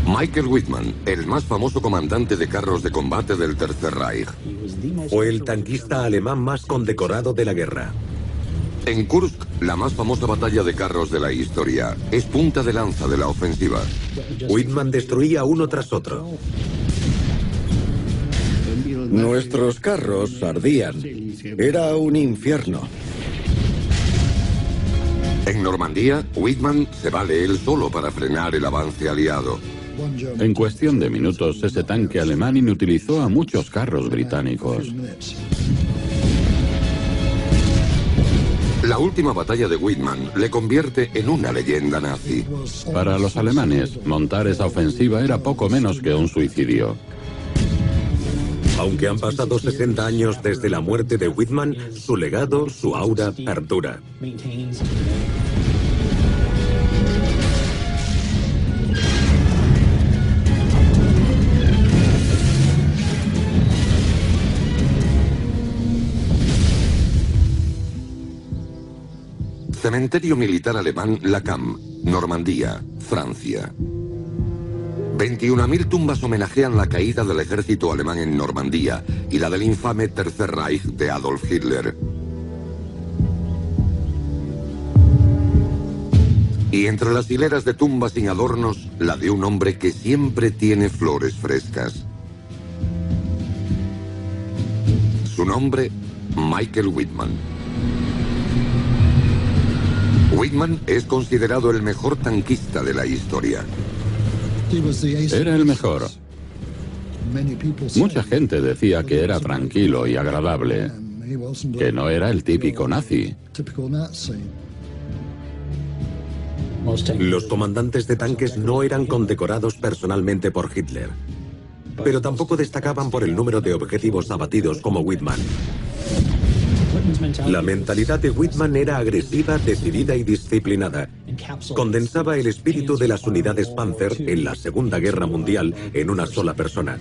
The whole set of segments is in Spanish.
Michael Wittmann, el más famoso comandante de carros de combate del Tercer Reich. Fue el tanquista alemán más condecorado de la guerra. En Kursk, la más famosa batalla de carros de la historia, es punta de lanza de la ofensiva. Wittmann destruía uno tras otro. Nuestros carros ardían. Era un infierno. En Normandía, Wittmann se vale él solo para frenar el avance aliado. En cuestión de minutos, ese tanque alemán inutilizó a muchos carros británicos. La última batalla de Wittmann le convierte en una leyenda nazi. Para los alemanes, montar esa ofensiva era poco menos que un suicidio. Aunque han pasado 60 años desde la muerte de Wittmann, su legado, su aura, perdura. Cementerio militar alemán Lacan, Normandía, Francia. 21.000 tumbas homenajean la caída del ejército alemán en Normandía y la del infame Tercer Reich de Adolf Hitler. Y entre las hileras de tumbas sin adornos, la de un hombre que siempre tiene flores frescas. Su nombre, Michael Wittmann. Wittmann es considerado el mejor tanquista de la historia. Era el mejor. Mucha gente decía que era tranquilo y agradable, que no era el típico nazi. Los comandantes de tanques no eran condecorados personalmente por Hitler, pero tampoco destacaban por el número de objetivos abatidos como Wittmann. La mentalidad de Wittmann era agresiva, decidida y disciplinada. Condensaba el espíritu de las unidades Panzer en la Segunda Guerra Mundial en una sola persona.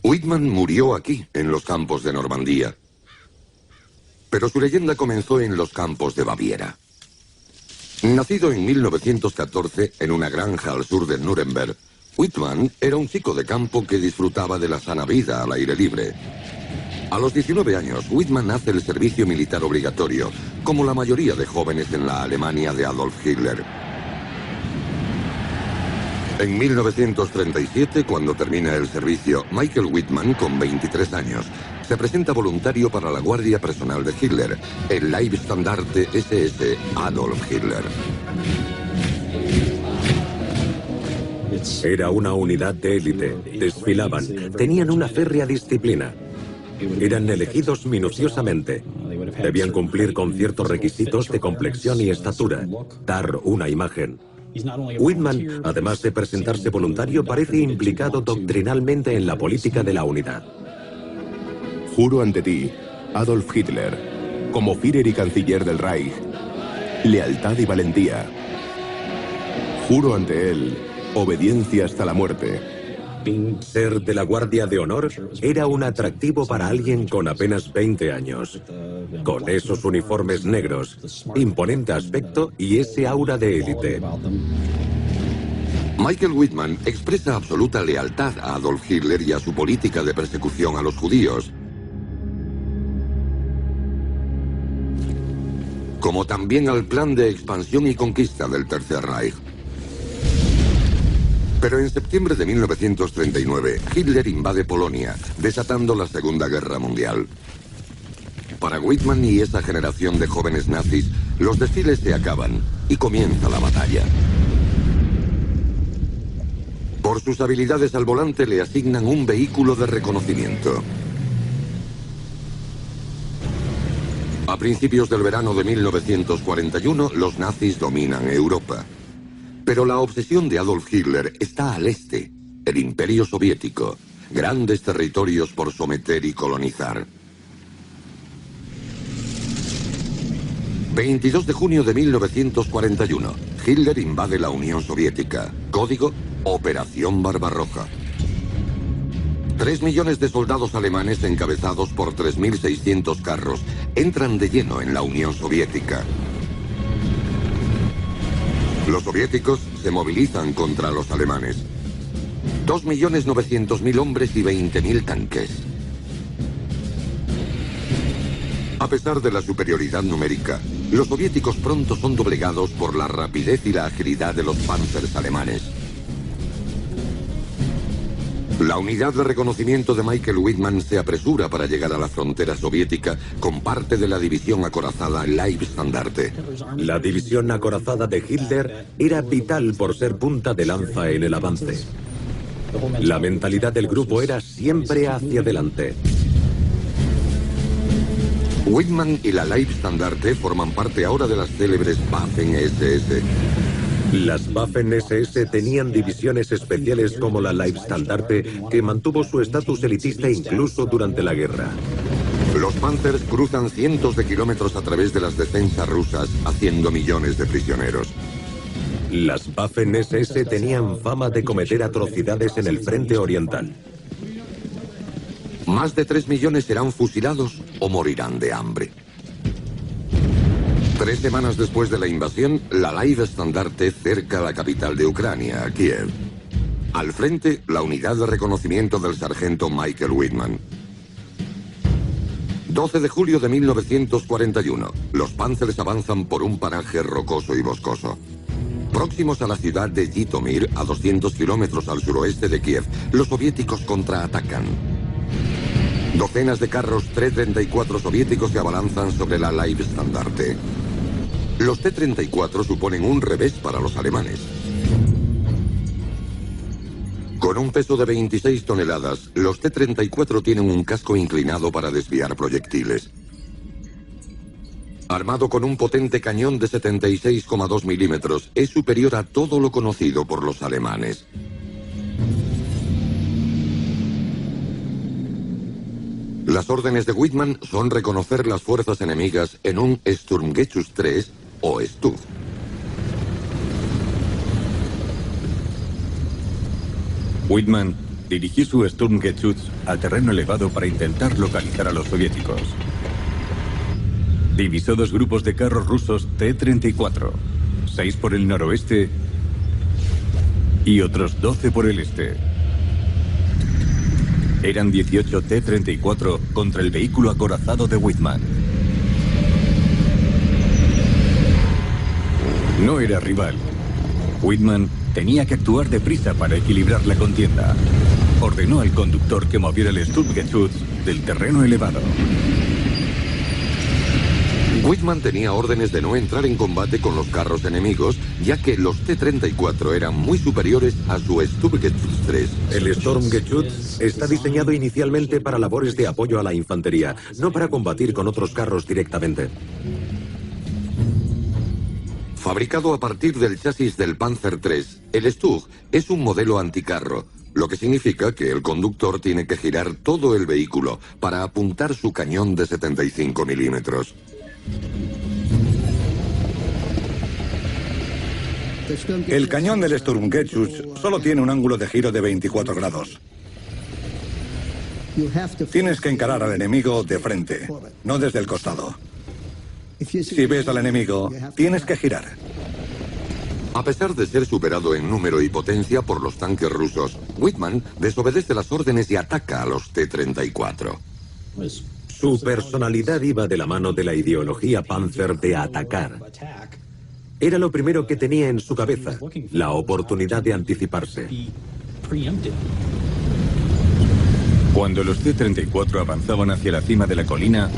Wittmann murió aquí, en los campos de Normandía. Pero su leyenda comenzó en los campos de Baviera. Nacido en 1914 en una granja al sur de Nuremberg, Wittmann era un chico de campo que disfrutaba de la sana vida al aire libre. A los 19 años, Wittmann hace el servicio militar obligatorio, como la mayoría de jóvenes en la Alemania de Adolf Hitler. En 1937, cuando termina el servicio, Michael Wittmann, con 23 años, se presenta voluntario para la guardia personal de Hitler, el Leibstandarte SS Adolf Hitler. Era una unidad de élite, desfilaban, tenían una férrea disciplina. Eran elegidos minuciosamente. Debían cumplir con ciertos requisitos de complexión y estatura, dar una imagen. Wittmann, además de presentarse voluntario, parece implicado doctrinalmente en la política de la unidad. Juro ante ti, Adolf Hitler, como Führer y canciller del Reich, lealtad y valentía. Juro ante él, obediencia hasta la muerte. Ser de la Guardia de Honor era un atractivo para alguien con apenas 20 años. Con esos uniformes negros, imponente aspecto y ese aura de élite. Michael Wittmann expresa absoluta lealtad a Adolf Hitler y a su política de persecución a los judíos, como también al plan de expansión y conquista del Tercer Reich. Pero en septiembre de 1939, Hitler invade Polonia, desatando la Segunda Guerra Mundial. Para Wittmann y esa generación de jóvenes nazis, los desfiles se acaban y comienza la batalla. Por sus habilidades al volante le asignan un vehículo de reconocimiento. A principios del verano de 1941, los nazis dominan Europa. Pero la obsesión de Adolf Hitler está al este, el Imperio Soviético, grandes territorios por someter y colonizar. 22 de junio de 1941, Hitler invade la Unión Soviética. Código: Operación Barbarroja. 3 millones de soldados alemanes encabezados por 3.600 carros entran de lleno en la Unión Soviética. Los soviéticos se movilizan contra los alemanes. 2.900.000 hombres y 20.000 tanques. A pesar de la superioridad numérica, los soviéticos pronto son doblegados por la rapidez y la agilidad de los panzers alemanes. La unidad de reconocimiento de Michael Wittmann se apresura para llegar a la frontera soviética con parte de la división acorazada Leibstandarte. La división acorazada de Hitler era vital por ser punta de lanza en el avance. La mentalidad del grupo era siempre hacia adelante. Wittmann y la Leibstandarte forman parte ahora de las célebres Waffen-SS. Las Waffen-SS tenían divisiones especiales como la Leibstandarte, que mantuvo su estatus elitista incluso durante la guerra. Los Panzers cruzan cientos de kilómetros a través de las defensas rusas, haciendo millones de prisioneros. Las Waffen-SS tenían fama de cometer atrocidades en el frente oriental. Más de 3 millones serán fusilados o morirán de hambre. 3 semanas después de la invasión, la Leibstandarte cerca la capital de Ucrania, Kiev. Al frente, la unidad de reconocimiento del sargento Michael Wittmann. 12 de julio de 1941. Los Panzers avanzan por un paraje rocoso y boscoso. Próximos a la ciudad de Jitomir, a 200 kilómetros al suroeste de Kiev, los soviéticos contraatacan. Docenas de carros T-34 soviéticos se abalanzan sobre la Leibstandarte. Los T-34 suponen un revés para los alemanes. Con un peso de 26 toneladas, los T-34 tienen un casco inclinado para desviar proyectiles. Armado con un potente cañón de 76,2 milímetros, es superior a todo lo conocido por los alemanes. Las órdenes de Wittmann son reconocer las fuerzas enemigas en un Sturmgeschütz 3 o Stug. Wittmann dirigió su Sturmgeschütz a terreno elevado para intentar localizar a los soviéticos. Divisó 2 grupos de carros rusos T-34, 6 por el noroeste y otros 12 por el este. Eran 18 T-34 contra el vehículo acorazado de Wittmann. No era rival. Wittmann tenía que actuar deprisa para equilibrar la contienda. Ordenó al conductor que moviera el Sturmgeschütz del terreno elevado. Wittmann tenía órdenes de no entrar en combate con los carros enemigos, ya que los T-34 eran muy superiores a su Sturmgeschütz 3. El Sturmgeschütz está diseñado inicialmente para labores de apoyo a la infantería, no para combatir con otros carros directamente. Fabricado a partir del chasis del Panzer III, el Stug es un modelo anticarro, lo que significa que el conductor tiene que girar todo el vehículo para apuntar su cañón de 75 milímetros. El cañón del Sturmgeschütz solo tiene un ángulo de giro de 24 grados. Tienes que encarar al enemigo de frente, no desde el costado. Si ves al enemigo, tienes que girar. A pesar de ser superado en número y potencia por los tanques rusos, Wittmann desobedece las órdenes y ataca a los T-34. Su personalidad iba de la mano de la ideología Panzer de atacar. Era lo primero que tenía en su cabeza, la oportunidad de anticiparse. Cuando los T-34 avanzaban hacia la cima de la colina,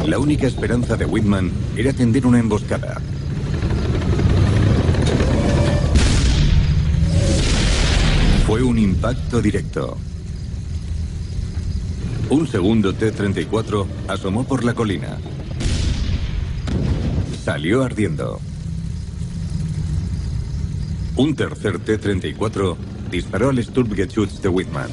la única esperanza de Wittmann era tender una emboscada. Fue un impacto directo. Un segundo T-34 asomó por la colina. Salió ardiendo. Un tercer T-34 disparó al Sturmgeschütz de Wittmann.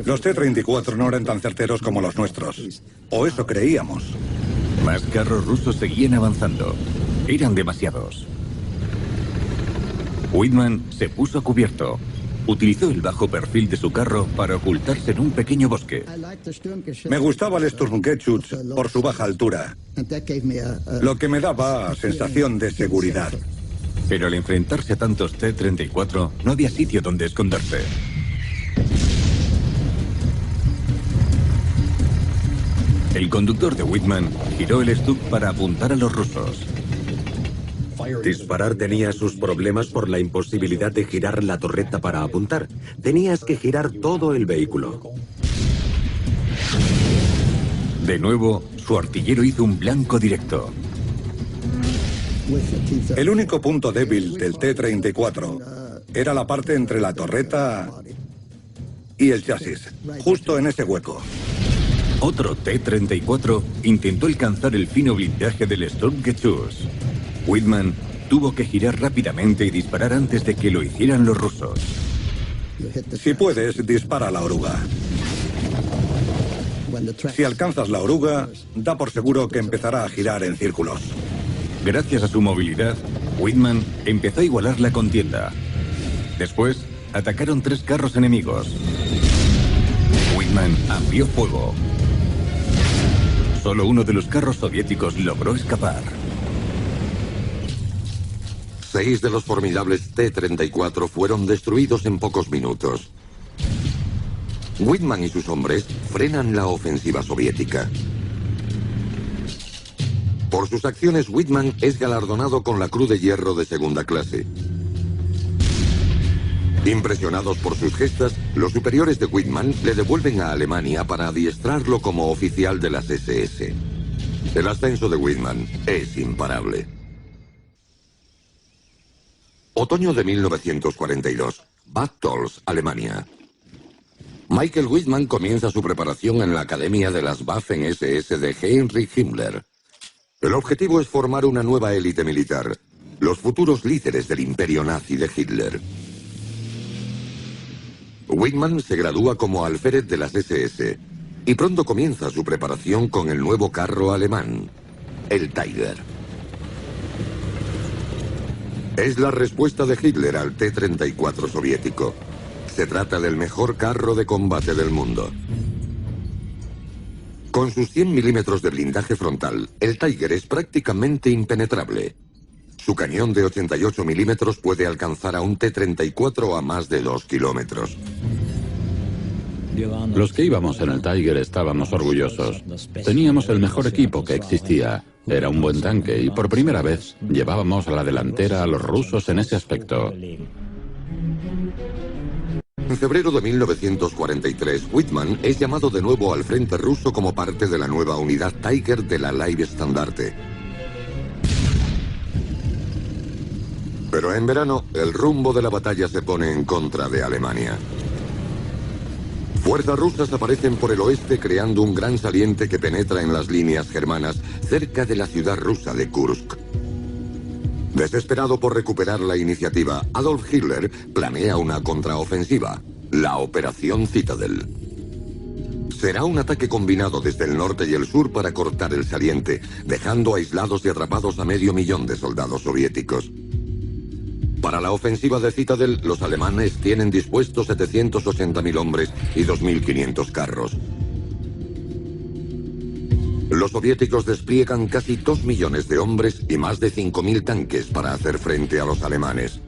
Los T-34 no eran tan certeros como los nuestros. O eso creíamos. Más carros rusos seguían avanzando. Eran demasiados. Wittmann se puso a cubierto. Utilizó el bajo perfil de su carro para ocultarse en un pequeño bosque. Me gustaba el Sturmgeschütz por su baja altura. lo que me daba sensación de seguridad. Pero al enfrentarse a tantos T-34, no había sitio donde esconderse. El conductor de Whitman giró el Stubb para apuntar a los rusos. Disparar tenía sus problemas por la imposibilidad de girar la torreta para apuntar. Tenías que girar todo el vehículo. De nuevo, su artillero hizo un blanco directo. El único punto débil del T-34 era la parte entre la torreta y el chasis, justo en ese hueco. Otro T-34 intentó alcanzar el fino blindaje del Sturmgeschütz. Whitman tuvo que girar rápidamente y disparar antes de que lo hicieran los rusos. Si puedes, dispara la oruga. Si alcanzas la oruga, da por seguro que empezará a girar en círculos. Gracias a su movilidad, Whitman empezó a igualar la contienda. Después, atacaron 3 carros enemigos. Whitman abrió fuego. Solo uno de los carros soviéticos logró escapar. 6 de los formidables T-34 fueron destruidos en pocos minutos. Whitman y sus hombres frenan la ofensiva soviética. Por sus acciones, Whitman es galardonado con la Cruz de Hierro de segunda clase. Impresionados por sus gestas, los superiores de Whitman le devuelven a Alemania para adiestrarlo como oficial de las SS. El ascenso de Whitman es imparable. Otoño de 1942. Bad Tölz, Alemania. Michael Whitman comienza su preparación en la Academia de las Waffen-SS de Heinrich Himmler. El objetivo es formar una nueva élite militar, los futuros líderes del imperio nazi de Hitler. Whitman se gradúa como alférez de las SS y pronto comienza su preparación con el nuevo carro alemán, el Tiger. Es la respuesta de Hitler al T-34 soviético. Se trata del mejor carro de combate del mundo. Con sus 100 milímetros de blindaje frontal, el Tiger es prácticamente impenetrable. Su cañón de 88 milímetros puede alcanzar a un T-34 a más de 2 kilómetros. Los que íbamos en el Tiger estábamos orgullosos. Teníamos el mejor equipo que existía. Era un buen tanque y por primera vez llevábamos a la delantera a los rusos en ese aspecto. En febrero de 1943, Whitman es llamado de nuevo al frente ruso como parte de la nueva unidad Tiger de la Leibstandarte. Pero en verano, el rumbo de la batalla se pone en contra de Alemania. Fuerzas rusas aparecen por el oeste creando un gran saliente que penetra en las líneas germanas cerca de la ciudad rusa de Kursk. Desesperado por recuperar la iniciativa, Adolf Hitler planea una contraofensiva, la Operación Citadel. Será un ataque combinado desde el norte y el sur para cortar el saliente, dejando aislados y atrapados a 500.000 de soldados soviéticos. Para la ofensiva de Citadel, los alemanes tienen dispuestos 780.000 hombres y 2.500 carros. Los soviéticos despliegan casi 2 millones de hombres y más de 5.000 tanques para hacer frente a los alemanes.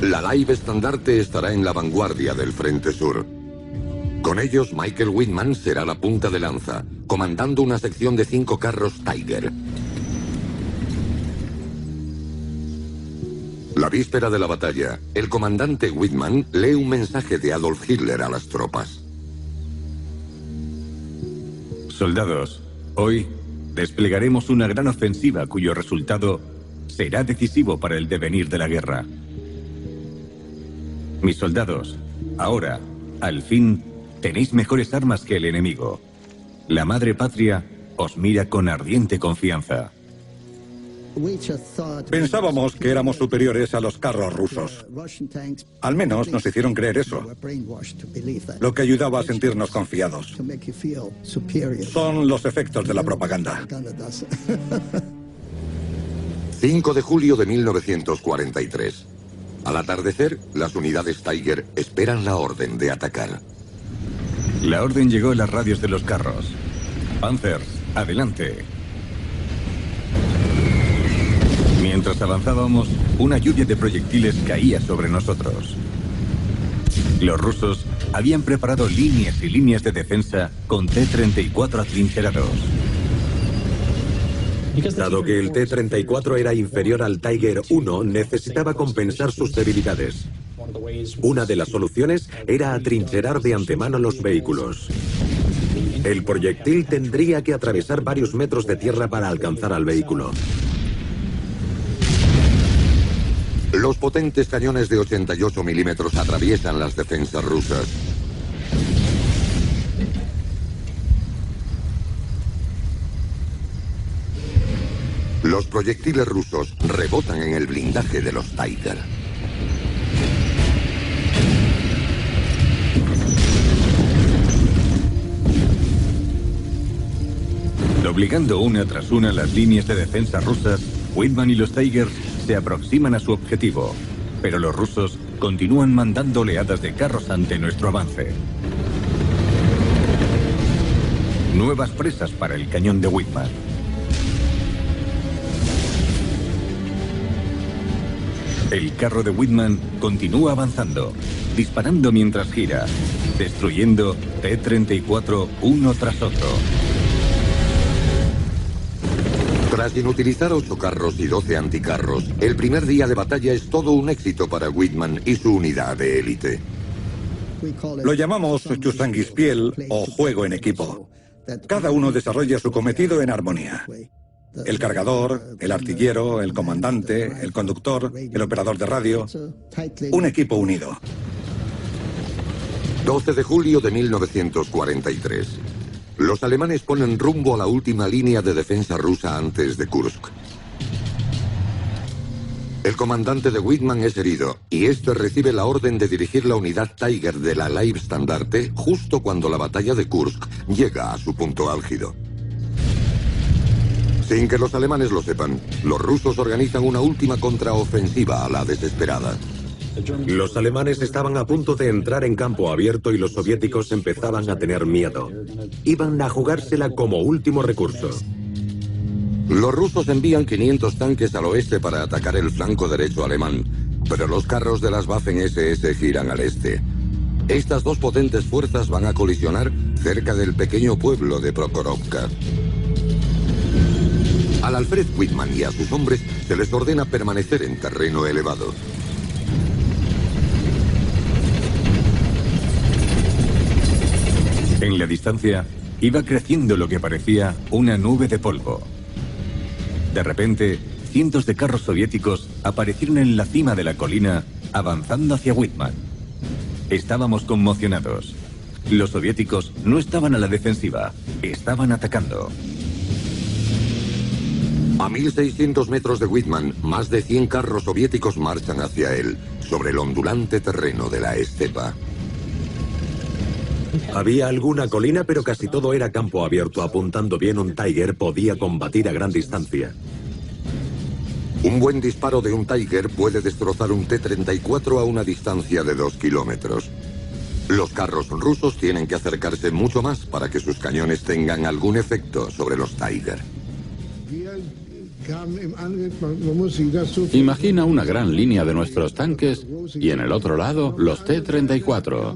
La Leibstandarte estará en la vanguardia del Frente Sur. Con ellos, Michael Whitman será la punta de lanza, comandando una sección de 5 carros Tiger. La víspera de la batalla, el comandante Whitman lee un mensaje de Adolf Hitler a las tropas. Soldados, hoy desplegaremos una gran ofensiva cuyo resultado será decisivo para el devenir de la guerra. Mis soldados, ahora, al fin, tenéis mejores armas que el enemigo. La madre patria os mira con ardiente confianza. Pensábamos que éramos superiores a los carros rusos. Al menos nos hicieron creer eso, lo que ayudaba a sentirnos confiados. Son los efectos de la propaganda. 5 de julio de 1943. Al atardecer, las unidades Tiger esperan la orden de atacar. La orden llegó a las radios de los carros. Panthers, adelante. Mientras avanzábamos, una lluvia de proyectiles caía sobre nosotros. Los rusos habían preparado líneas y líneas de defensa con T-34 atrincherados. Dado que el T-34 era inferior al Tiger I, necesitaba compensar sus debilidades. Una de las soluciones era atrincherar de antemano los vehículos. El proyectil tendría que atravesar varios metros de tierra para alcanzar al vehículo. Los potentes cañones de 88 milímetros atraviesan las defensas rusas. Los proyectiles rusos rebotan en el blindaje de los Tiger. Doblegando una tras una las líneas de defensa rusas, Whitman y los Tigers se aproximan a su objetivo, pero los rusos continúan mandando oleadas de carros ante nuestro avance. Nuevas presas para el cañón de Whitman. El carro de Whitman continúa avanzando, disparando mientras gira, destruyendo T-34 uno tras otro. Tras inutilizar 8 carros y 12 anticarros, el primer día de batalla es todo un éxito para Whitman y su unidad de élite. Lo llamamos Chusanguispiel o juego en equipo. Cada uno desarrolla su cometido en armonía. El cargador, el artillero, el comandante, el conductor, el operador de radio. Un equipo unido. 12 de julio de 1943. Los alemanes ponen rumbo a la última línea de defensa rusa antes de Kursk. El comandante de Whitman es herido y este recibe la orden de dirigir la unidad Tiger de la Leibstandarte justo cuando la batalla de Kursk llega a su punto álgido. Sin que los alemanes lo sepan, los rusos organizan una última contraofensiva a la desesperada. Los alemanes estaban a punto de entrar en campo abierto y los soviéticos empezaban a tener miedo. Iban a jugársela como último recurso. Los rusos envían 500 tanques al oeste para atacar el flanco derecho alemán, pero los carros de las Waffen-SS giran al este. Estas dos potentes fuerzas van a colisionar cerca del pequeño pueblo de Prokhorovka. Al Alfred Whitman y a sus hombres se les ordena permanecer en terreno elevado. En la distancia, iba creciendo lo que parecía una nube de polvo. De repente, cientos de carros soviéticos aparecieron en la cima de la colina, avanzando hacia Whitman. Estábamos conmocionados. Los soviéticos no estaban a la defensiva, estaban atacando. A 1600 metros de Whitman, más de 100 carros soviéticos marchan hacia él, sobre el ondulante terreno de la estepa. Había alguna colina, pero casi todo era campo abierto. Apuntando bien, un Tiger podía combatir a gran distancia. Un buen disparo de un Tiger puede destrozar un T-34 a una distancia de 2 kilómetros. Los carros rusos tienen que acercarse mucho más para que sus cañones tengan algún efecto sobre los Tiger. Imagina una gran línea de nuestros tanques y en el otro lado los T-34.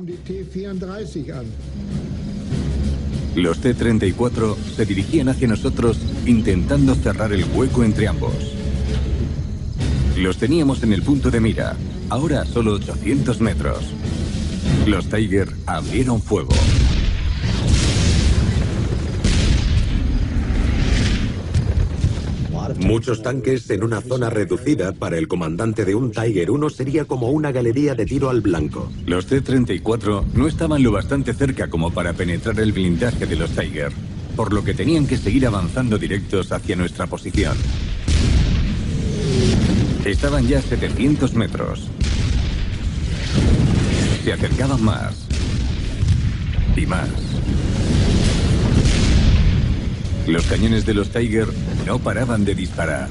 Los T-34 se dirigían hacia nosotros intentando cerrar el hueco entre ambos. Los teníamos en el punto de mira, ahora a solo 800 metros. Los Tiger abrieron fuego. Muchos tanques en una zona reducida para el comandante de un Tiger 1 sería como una galería de tiro al blanco. Los T-34 no estaban lo bastante cerca como para penetrar el blindaje de los Tiger, por lo que tenían que seguir avanzando directos hacia nuestra posición. Estaban ya a 700 metros. Se acercaban más. Y más. Los cañones de los Tiger no paraban de disparar,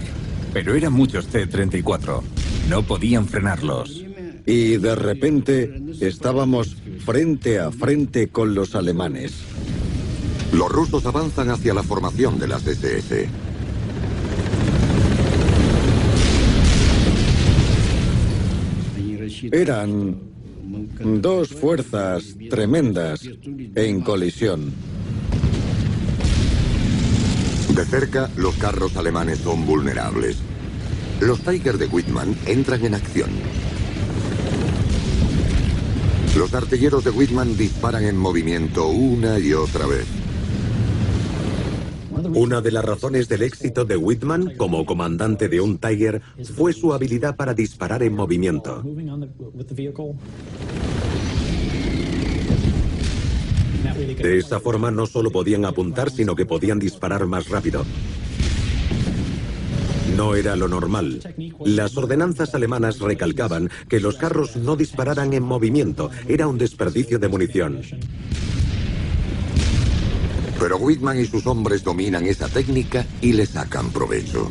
pero eran muchos T-34. No podían frenarlos. Y de repente estábamos frente a frente con los alemanes. Los rusos avanzan hacia la formación de las SS. Eran dos fuerzas tremendas en colisión. De cerca, los carros alemanes son vulnerables. Los Tiger de Whitman entran en acción. Los artilleros de Whitman disparan en movimiento una y otra vez. Una de las razones del éxito de Whitman como comandante de un Tiger fue su habilidad para disparar en movimiento. De esa forma no solo podían apuntar, sino que podían disparar más rápido. No era lo normal. Las ordenanzas alemanas recalcaban que los carros no dispararan en movimiento. Era un desperdicio de munición. Pero Whitman y sus hombres dominan esa técnica y le sacan provecho.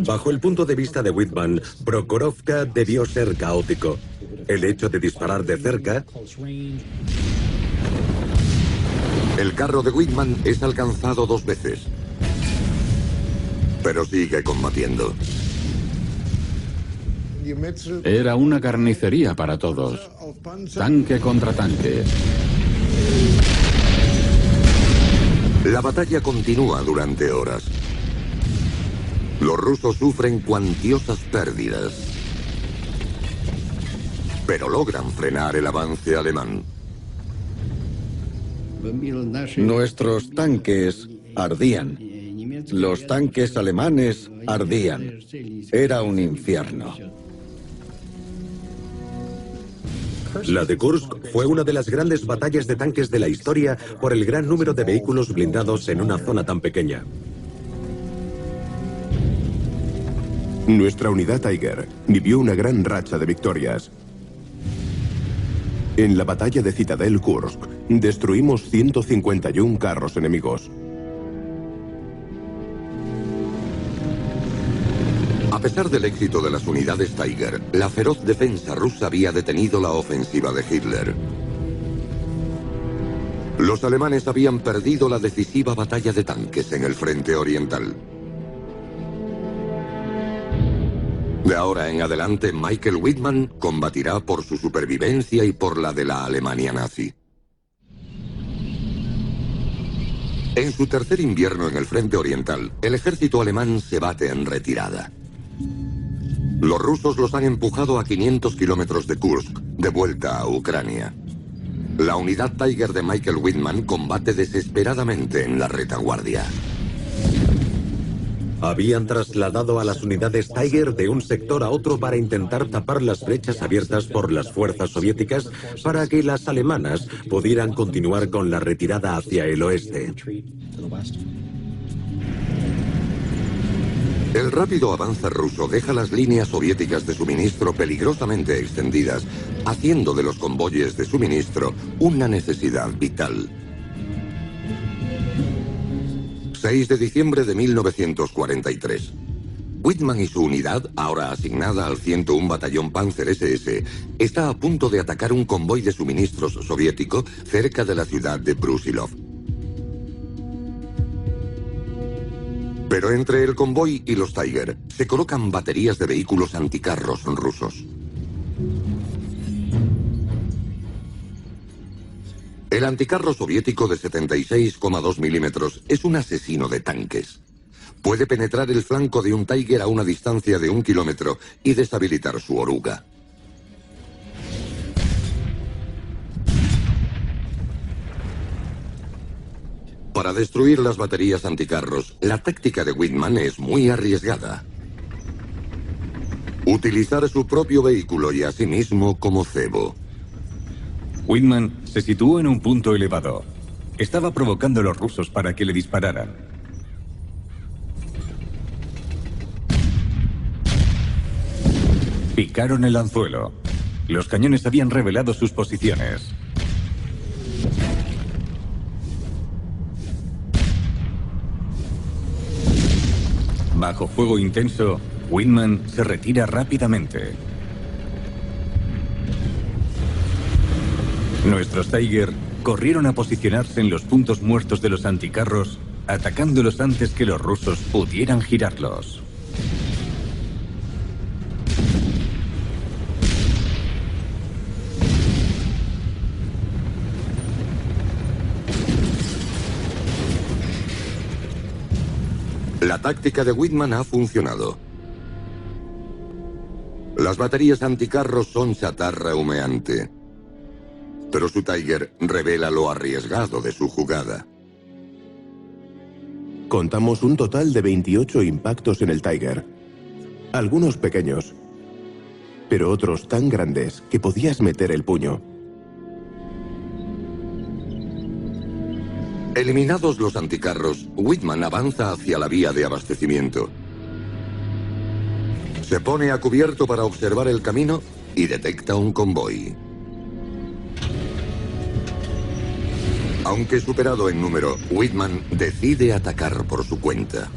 Bajo el punto de vista de Whitman, Prokhorovka debió ser caótico. El hecho de disparar de cerca. El carro de Whitman es alcanzado 2 veces. Pero sigue combatiendo. Era una carnicería para todos. Tanque contra tanque. La batalla continúa durante horas. Los rusos sufren cuantiosas pérdidas. Pero logran frenar el avance alemán. Nuestros tanques ardían. Los tanques alemanes ardían. Era un infierno. La de Kursk fue una de las grandes batallas de tanques de la historia por el gran número de vehículos blindados en una zona tan pequeña. Nuestra unidad Tiger vivió una gran racha de victorias. En la batalla de Citadel Kursk, destruimos 151 carros enemigos. A pesar del éxito de las unidades Tiger, la feroz defensa rusa había detenido la ofensiva de Hitler. Los alemanes habían perdido la decisiva batalla de tanques en el frente oriental. De ahora en adelante, Michael Whitman combatirá por su supervivencia y por la de la Alemania nazi. En su tercer invierno en el frente oriental, el ejército alemán se bate en retirada. Los rusos los han empujado a 500 kilómetros de Kursk, de vuelta a Ucrania. La unidad Tiger de Michael Whitman combate desesperadamente en la retaguardia. Habían trasladado a las unidades Tiger de un sector a otro para intentar tapar las brechas abiertas por las fuerzas soviéticas para que las alemanas pudieran continuar con la retirada hacia el oeste. El rápido avance ruso deja las líneas soviéticas de suministro peligrosamente extendidas, haciendo de los convoyes de suministro una necesidad vital. 6 de diciembre de 1943. Whitman y su unidad, ahora asignada al 101 Batallón Panzer SS, está a punto de atacar un convoy de suministros soviético cerca de la ciudad de Brusilov. Pero entre el convoy y los Tiger se colocan baterías de vehículos anticarros rusos. El anticarro soviético de 76,2 milímetros es un asesino de tanques. Puede penetrar el flanco de un Tiger a una distancia de 1 kilómetro y deshabilitar su oruga. Para destruir las baterías anticarros, la táctica de Whitman es muy arriesgada. Utilizar su propio vehículo y a sí mismo como cebo. Whitman se situó en un punto elevado. Estaba provocando a los rusos para que le dispararan. Picaron el anzuelo. Los cañones habían revelado sus posiciones. Bajo fuego intenso, Whitman se retira rápidamente. Nuestros Tiger corrieron a posicionarse en los puntos muertos de los anticarros, atacándolos antes que los rusos pudieran girarlos. La táctica de Whitman ha funcionado. Las baterías anticarros son chatarra humeante. Pero su Tiger revela lo arriesgado de su jugada. Contamos un total de 28 impactos en el Tiger. Algunos pequeños, pero otros tan grandes que podías meter el puño. Eliminados los anticarros, Whitman avanza hacia la vía de abastecimiento. Se pone a cubierto para observar el camino y detecta un convoy. Aunque superado en número, Whitman decide atacar por su cuenta.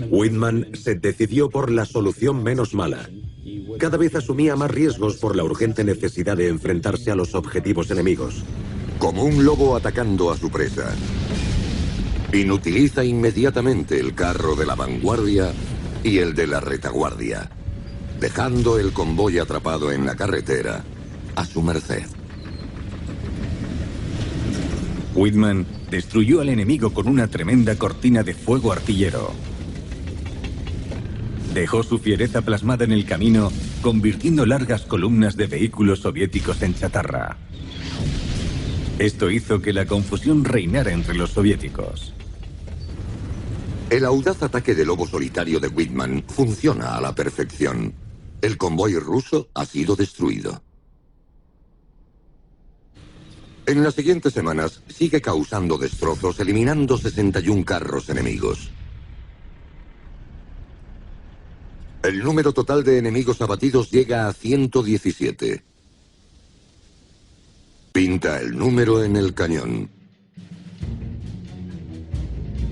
Whitman se decidió por la solución menos mala. Cada vez asumía más riesgos por la urgente necesidad de enfrentarse a los objetivos enemigos. Como un lobo atacando a su presa. Inutiliza inmediatamente el carro de la vanguardia y el de la retaguardia, dejando el convoy atrapado en la carretera a su merced. Whitman destruyó al enemigo con una tremenda cortina de fuego artillero. Dejó su fiereza plasmada en el camino, convirtiendo largas columnas de vehículos soviéticos en chatarra. Esto hizo que la confusión reinara entre los soviéticos. El audaz ataque de lobo solitario de Whitman funciona a la perfección. El convoy ruso ha sido destruido. En las siguientes semanas sigue causando destrozos, eliminando 61 carros enemigos. El número total de enemigos abatidos llega a 117. Pinta el número en el cañón.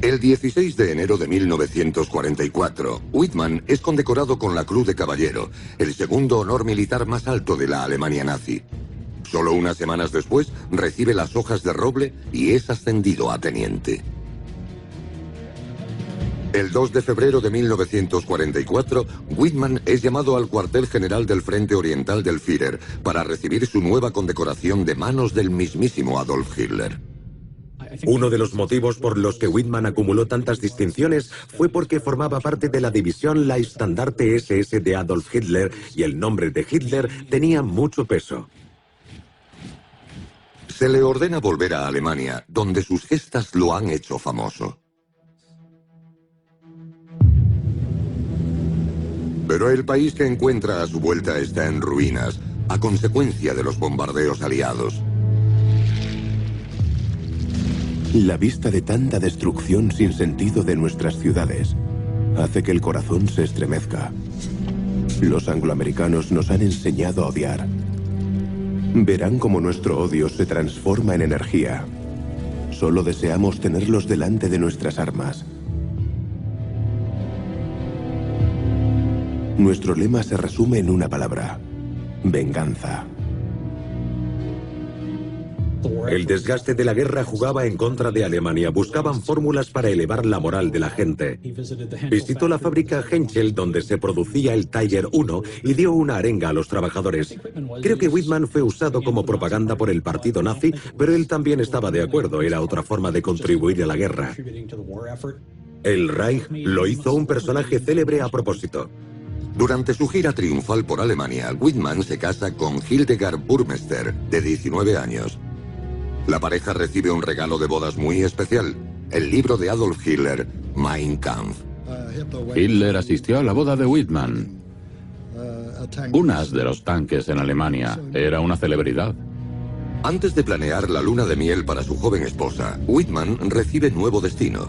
El 16 de enero de 1944, Whitman es condecorado con la Cruz de Caballero, el segundo honor militar más alto de la Alemania nazi. Solo unas semanas después, recibe las hojas de roble y es ascendido a teniente. El 2 de febrero de 1944, Whitman es llamado al cuartel general del Frente Oriental del Führer para recibir su nueva condecoración de manos del mismísimo Adolf Hitler. Uno de los motivos por los que Whitman acumuló tantas distinciones fue porque formaba parte de la división Leibstandarte SS de Adolf Hitler y el nombre de Hitler tenía mucho peso. Se le ordena volver a Alemania, donde sus gestas lo han hecho famoso. Pero el país que encuentra a su vuelta está en ruinas, a consecuencia de los bombardeos aliados. La vista de tanta destrucción sin sentido de nuestras ciudades hace que el corazón se estremezca. Los angloamericanos nos han enseñado a odiar. Verán cómo nuestro odio se transforma en energía. Solo deseamos tenerlos delante de nuestras armas. Nuestro lema se resume en una palabra: venganza. El desgaste de la guerra jugaba en contra de Alemania. Buscaban fórmulas para elevar la moral de la gente. Visitó la fábrica Henschel donde se producía el Tiger I y dio una arenga a los trabajadores. Creo que Whitman fue usado como propaganda por el partido nazi, pero él también estaba de acuerdo. Era otra forma de contribuir a la guerra. El Reich lo hizo un personaje célebre a propósito. Durante su gira triunfal por Alemania, Whitman se casa con Hildegard Burmester, de 19 años. La pareja recibe un regalo de bodas muy especial, el libro de Adolf Hitler, Mein Kampf. Hitler asistió a la boda de Whitman. Un as de los tanques en Alemania. Era una celebridad. Antes de planear la luna de miel para su joven esposa, Whitman recibe nuevo destino.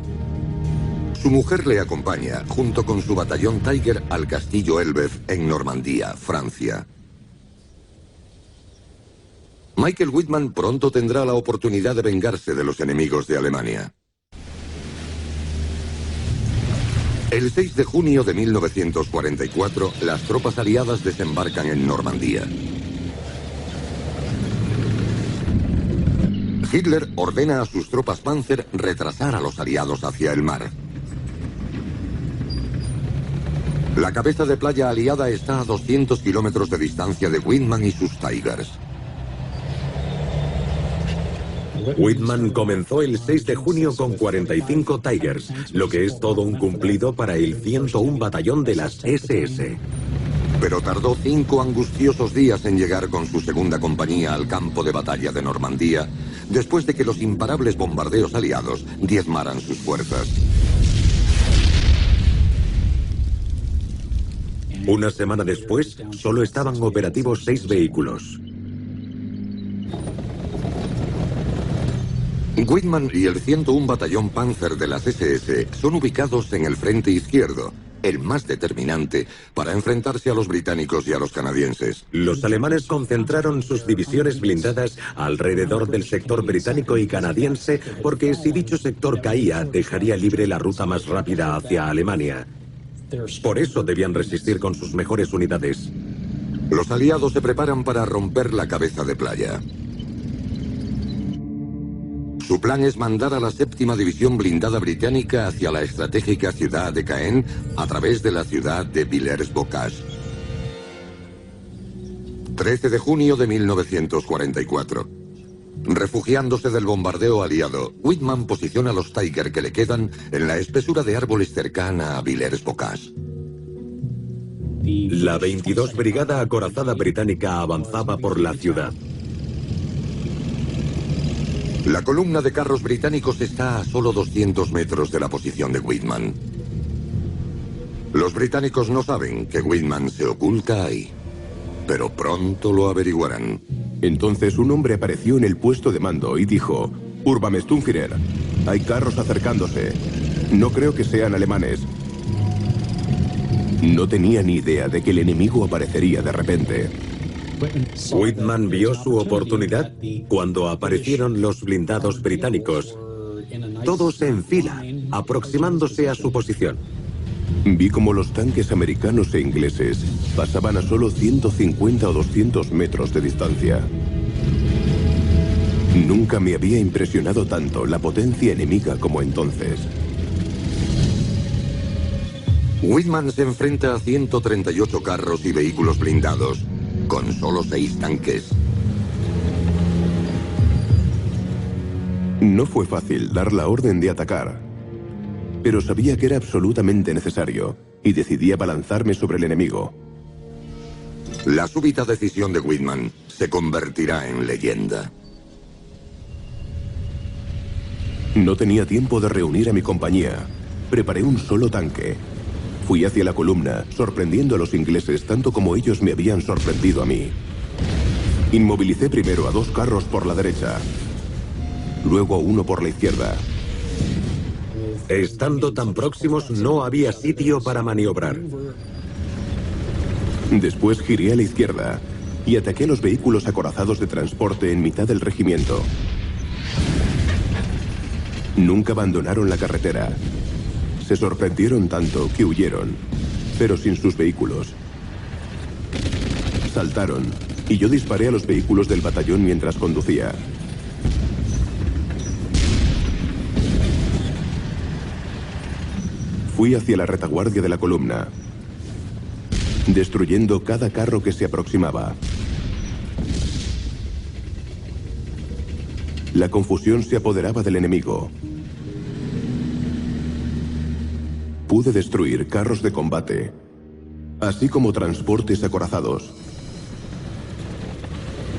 Su mujer le acompaña, junto con su batallón Tiger, al castillo Elbeuf en Normandía, Francia. Michael Whitman pronto tendrá la oportunidad de vengarse de los enemigos de Alemania. El 6 de junio de 1944, las tropas aliadas desembarcan en Normandía. Hitler ordena a sus tropas Panzer retrasar a los aliados hacia el mar. La cabeza de playa aliada está a 200 kilómetros de distancia de Whitman y sus Tigers. Whitman comenzó el 6 de junio con 45 Tigers, lo que es todo un cumplido para el 101 batallón de las SS. Pero tardó 5 angustiosos días en llegar con su segunda compañía al campo de batalla de Normandía, después de que los imparables bombardeos aliados diezmaran sus fuerzas. Una semana después, solo estaban operativos 6 vehículos. Whitman y el 101 batallón Panzer de las SS son ubicados en el frente izquierdo, el más determinante para enfrentarse a los británicos y a los canadienses. Los alemanes concentraron sus divisiones blindadas alrededor del sector británico y canadiense porque si dicho sector caía, dejaría libre la ruta más rápida hacia Alemania. Por eso debían resistir con sus mejores unidades. Los aliados se preparan para romper la cabeza de playa. Su plan es mandar a la 7ª División Blindada Británica hacia la estratégica ciudad de Caen a través de la ciudad de Villers-Bocage. 13 de junio de 1944. Refugiándose del bombardeo aliado, Whitman posiciona a los Tiger que le quedan en la espesura de árboles cercana a Villers-Bocage. La 22 Brigada Acorazada Británica avanzaba por la ciudad. La columna de carros británicos está a solo 200 metros de la posición de Whitman. Los británicos no saben que Whitman se oculta ahí, pero pronto lo averiguarán. Entonces un hombre apareció en el puesto de mando y dijo: Sturmführer, hay carros acercándose. No creo que sean alemanes. No tenía ni idea de que el enemigo aparecería de repente. Whitman vio su oportunidad cuando aparecieron los blindados británicos, todos en fila, aproximándose a su posición. Vi como los tanques americanos e ingleses pasaban a solo 150 o 200 metros de distancia. Nunca me había impresionado tanto la potencia enemiga como entonces. Whitman se enfrenta a 138 carros y vehículos blindados, con solo 6 tanques. No fue fácil dar la orden de atacar, pero sabía que era absolutamente necesario y decidí abalanzarme sobre el enemigo. La súbita decisión de Whitman se convertirá en leyenda. No tenía tiempo de reunir a mi compañía. Preparé un solo tanque. Fui hacia la columna, sorprendiendo a los ingleses tanto como ellos me habían sorprendido a mí. Inmovilicé primero a 2 carros por la derecha, luego a uno por la izquierda. Estando tan próximos, no había sitio para maniobrar. Después giré a la izquierda y ataqué a los vehículos acorazados de transporte en mitad del regimiento. Nunca abandonaron la carretera. Se sorprendieron tanto que huyeron, pero sin sus vehículos. Saltaron y yo disparé a los vehículos del batallón mientras conducía. Fui hacia la retaguardia de la columna, destruyendo cada carro que se aproximaba. La confusión se apoderaba del enemigo. Pude destruir carros de combate, así como transportes acorazados.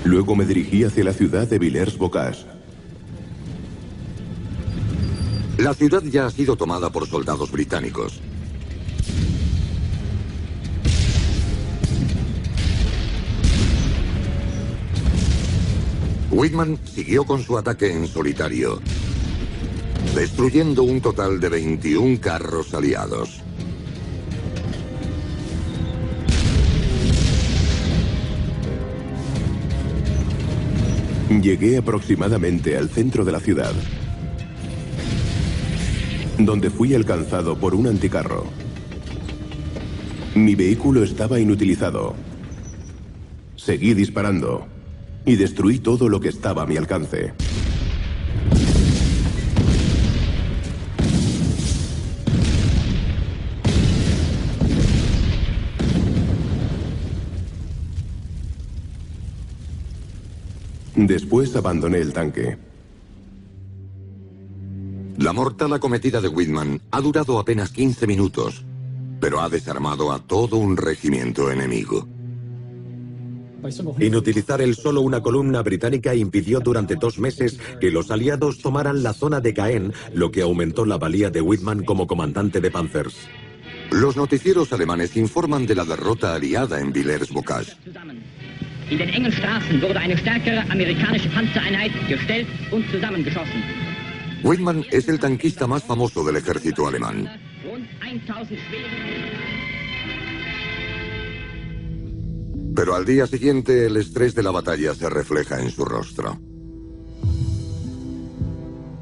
Luego me dirigí hacia la ciudad de Villers-Bocage. La ciudad ya ha sido tomada por soldados británicos. Whitman siguió con su ataque en solitario, destruyendo un total de 21 carros aliados. Llegué aproximadamente al centro de la ciudad, donde fui alcanzado por un anticarro. Mi vehículo estaba inutilizado. Seguí disparando y destruí todo lo que estaba a mi alcance. Después abandoné el tanque. La mortal acometida de Whitman ha durado apenas 15 minutos, pero ha desarmado a todo un regimiento enemigo. Inutilizar el solo una columna británica impidió durante 2 meses que los aliados tomaran la zona de Caen, lo que aumentó la valía de Whitman como comandante de Panzers. Los noticieros alemanes informan de la derrota aliada en Villers-Bocage. In den engen Straßen wurde eine stärkere amerikanische Panzereinheit gestellt und zusammengeschossen. Whitman es el tanquista más famoso del ejército alemán. Rund 1000 Pero al día siguiente el estrés de la batalla se refleja en su rostro.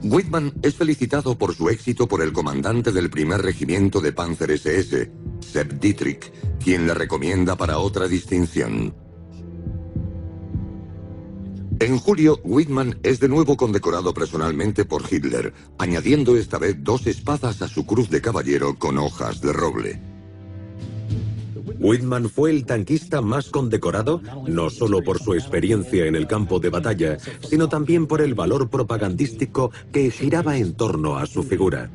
Whitman es felicitado por su éxito por el comandante del primer regimiento de Panzer SS, Sepp Dietrich, quien le recomienda para otra distinción. En julio, Whitman es de nuevo condecorado personalmente por Hitler, añadiendo esta vez 2 espadas a su cruz de caballero con hojas de roble. Whitman fue el tanquista más condecorado, no solo por su experiencia en el campo de batalla, sino también por el valor propagandístico que giraba en torno a su figura.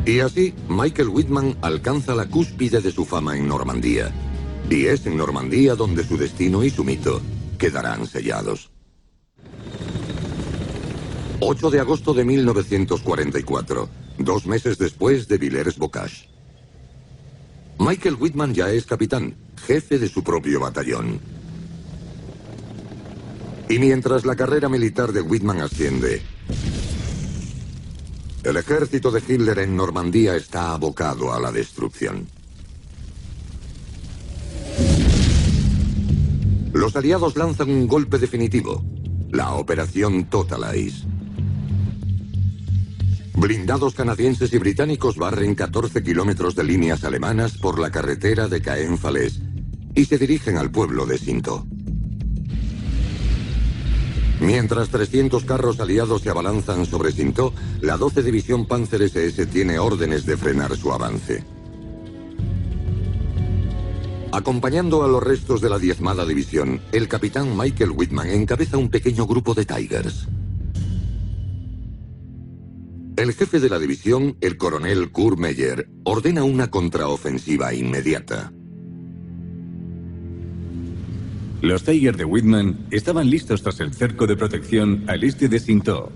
Y así, Michael Whitman alcanza la cúspide de su fama en Normandía. Y es en Normandía donde su destino y su mito quedarán sellados. 8 de agosto de 1944, 2 meses después de Villers-Bocage. Michael Whitman ya es capitán, jefe de su propio batallón. Y mientras la carrera militar de Whitman asciende, el ejército de Hitler en Normandía está abocado a la destrucción. Los aliados lanzan un golpe definitivo, la Operación Totalize. Blindados canadienses y británicos barren 14 kilómetros de líneas alemanas por la carretera de Caen-Falaise y se dirigen al pueblo de Sinto. Mientras 300 carros aliados se abalanzan sobre Sinto, la 12 División Panzer SS tiene órdenes de frenar su avance. Acompañando a los restos de la 10ª división, el capitán Michael Whitman encabeza un pequeño grupo de Tigers. El jefe de la división, el coronel Kurt Meyer, ordena una contraofensiva inmediata. Los Tiger de Whitman estaban listos tras el cerco de protección al este de Sinto.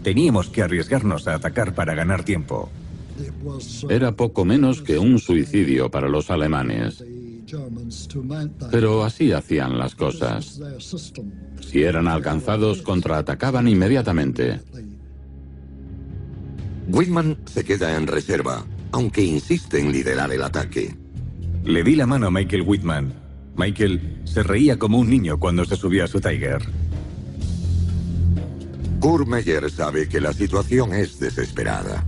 Teníamos que arriesgarnos a atacar para ganar tiempo. Era poco menos que un suicidio para los alemanes. Pero así hacían las cosas. Si eran alcanzados, contraatacaban inmediatamente. Whitman se queda en reserva, aunque insiste en liderar el ataque. Le di la mano a Michael Whitman. Michael se reía como un niño cuando se subía a su Tiger. Kurt Meyer sabe que la situación es desesperada.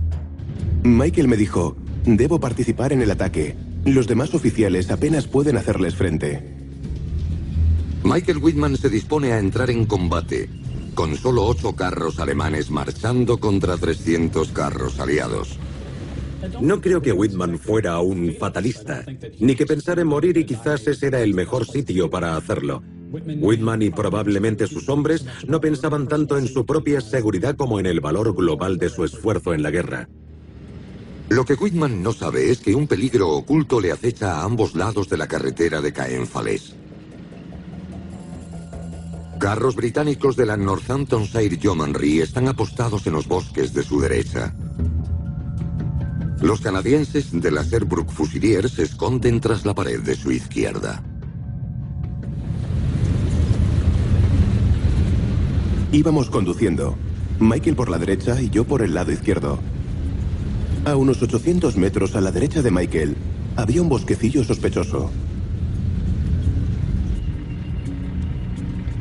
Michael me dijo, debo participar en el ataque. Los demás oficiales apenas pueden hacerles frente. Michael Whitman se dispone a entrar en combate, con solo 8 carros alemanes marchando contra 300 carros aliados. No creo que Whitman fuera un fatalista, ni que pensara en morir y quizás ese era el mejor sitio para hacerlo. Whitman y probablemente sus hombres no pensaban tanto en su propia seguridad como en el valor global de su esfuerzo en la guerra. Lo que Whitman no sabe es que un peligro oculto le acecha a ambos lados de la carretera de Caen-Falaise. Carros británicos de la Northamptonshire Yeomanry están apostados en los bosques de su derecha. Los canadienses de la Sherbrooke Fusiliers se esconden tras la pared de su izquierda. Íbamos conduciendo, Michael por la derecha y yo por el lado izquierdo. A unos 800 metros a la derecha de Michael había un bosquecillo sospechoso.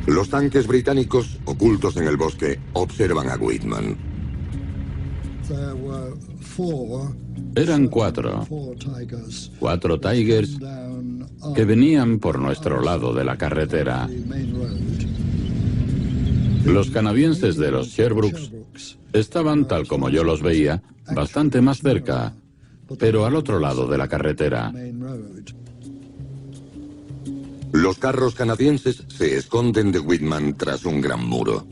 Los tanques británicos, ocultos en el bosque, observan a Whitman. Eran cuatro Tigers que venían por nuestro lado de la carretera. Los canadienses de los Sherbrooks estaban, tal como yo los veía, bastante más cerca, pero al otro lado de la carretera. Los carros canadienses se esconden de Whitman tras un gran muro.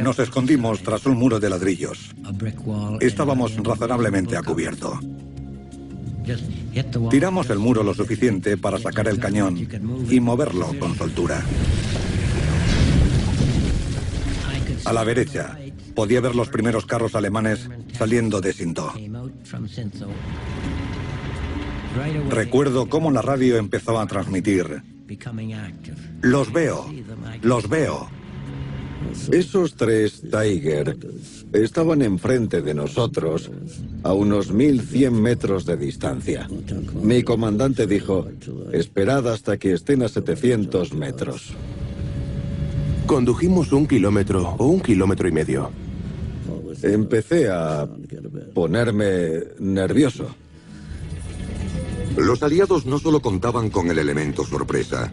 Nos escondimos tras un muro de ladrillos. Estábamos razonablemente a cubierto. Tiramos el muro lo suficiente para sacar el cañón y moverlo con soltura. A la derecha, podía ver los primeros carros alemanes saliendo de Sinto. Recuerdo cómo la radio empezó a transmitir: "Los veo, los veo". Esos 3 Tiger estaban enfrente de nosotros a unos 1100 metros de distancia. Mi comandante dijo: "Esperad hasta que estén a 700 metros". Condujimos 1 kilómetro o 1,5 kilómetros. Empecé a ponerme nervioso. Los aliados no solo contaban con el elemento sorpresa,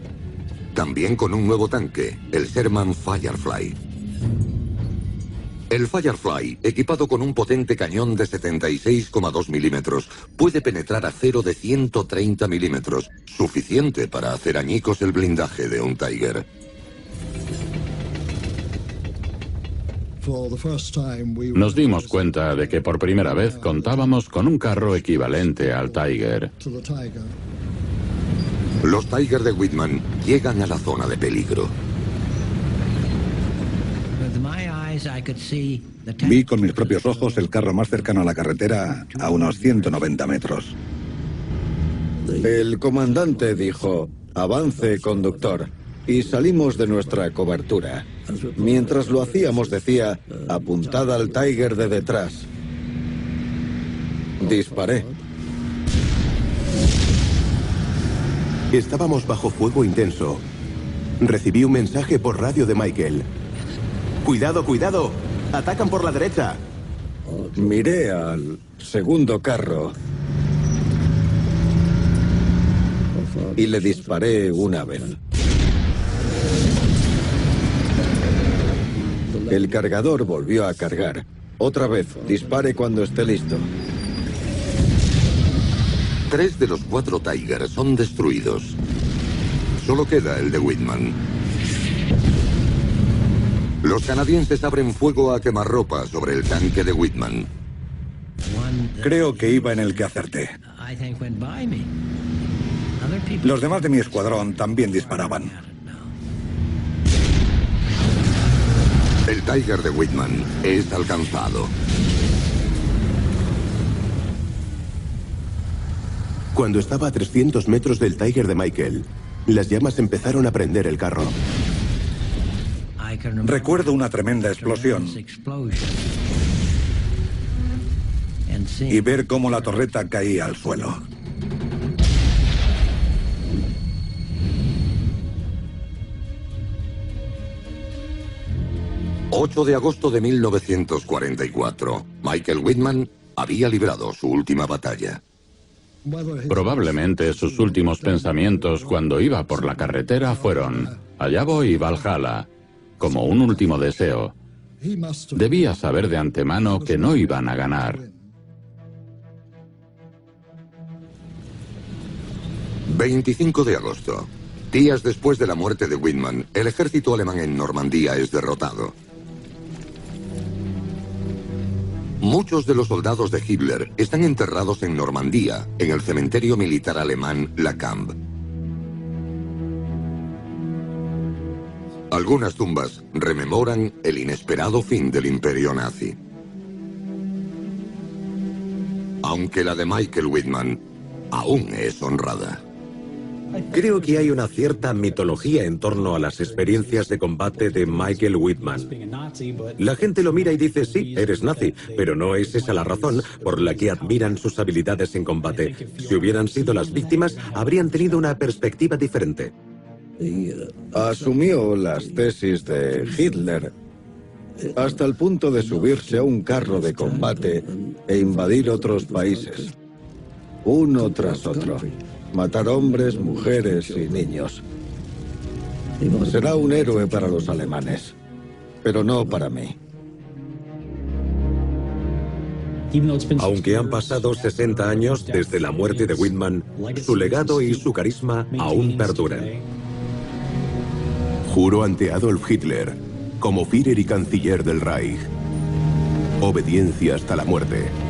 también con un nuevo tanque, el Sherman Firefly. El Firefly, equipado con un potente cañón de 76,2 milímetros, puede penetrar acero de 130 milímetros, suficiente para hacer añicos el blindaje de un Tiger. Nos dimos cuenta de que por primera vez contábamos con un carro equivalente al Tiger. Los Tiger de Whitman llegan a la zona de peligro. Vi con mis propios ojos el carro más cercano a la carretera a unos 190 metros. El comandante dijo: "Avance, conductor", y salimos de nuestra cobertura. Mientras lo hacíamos decía: "Apuntad al Tiger de detrás". Disparé. Estábamos bajo fuego intenso. Recibí un mensaje por radio de Michael. ¡Cuidado, cuidado! ¡Atacan por la derecha! Miré al segundo carro y le disparé una vez. El cargador volvió a cargar. Otra vez, dispare cuando esté listo. 3 de los 4 Tiger son destruidos. Solo queda el de Whitman. Los canadienses abren fuego a quemarropa sobre el tanque de Whitman. Creo que iba en el que acerté. Los demás de mi escuadrón también disparaban. El Tiger de Whitman es alcanzado. Cuando estaba a 300 metros del Tiger de Michael, las llamas empezaron a prender el carro. Recuerdo una tremenda explosión y ver cómo la torreta caía al suelo. ...8 de agosto de 1944... Michael Whitman había librado su última batalla. Probablemente sus últimos pensamientos cuando iba por la carretera fueron: allá voy, Valhalla, como un último deseo. Debía saber de antemano que no iban a ganar. 25 de agosto. Días después de la muerte de Whitman, el ejército alemán en Normandía es derrotado. Muchos de los soldados de Hitler están enterrados en Normandía, en el cementerio militar alemán La Camp. Algunas tumbas rememoran el inesperado fin del imperio nazi. Aunque la de Michael Whitman aún es honrada. Creo que hay una cierta mitología en torno a las experiencias de combate de Michael Whitman. La gente lo mira y dice: sí, eres nazi, pero no es esa la razón por la que admiran sus habilidades en combate. Si hubieran sido las víctimas, habrían tenido una perspectiva diferente. Asumió las tesis de Hitler hasta el punto de subirse a un carro de combate e invadir otros países, uno tras otro, matar hombres, mujeres y niños. Será un héroe para los alemanes, pero no para mí. Aunque han pasado 60 años desde la muerte de Whitman, su legado y su carisma aún perduran. Juro ante Adolf Hitler, como Führer y canciller del Reich. Obediencia hasta la muerte.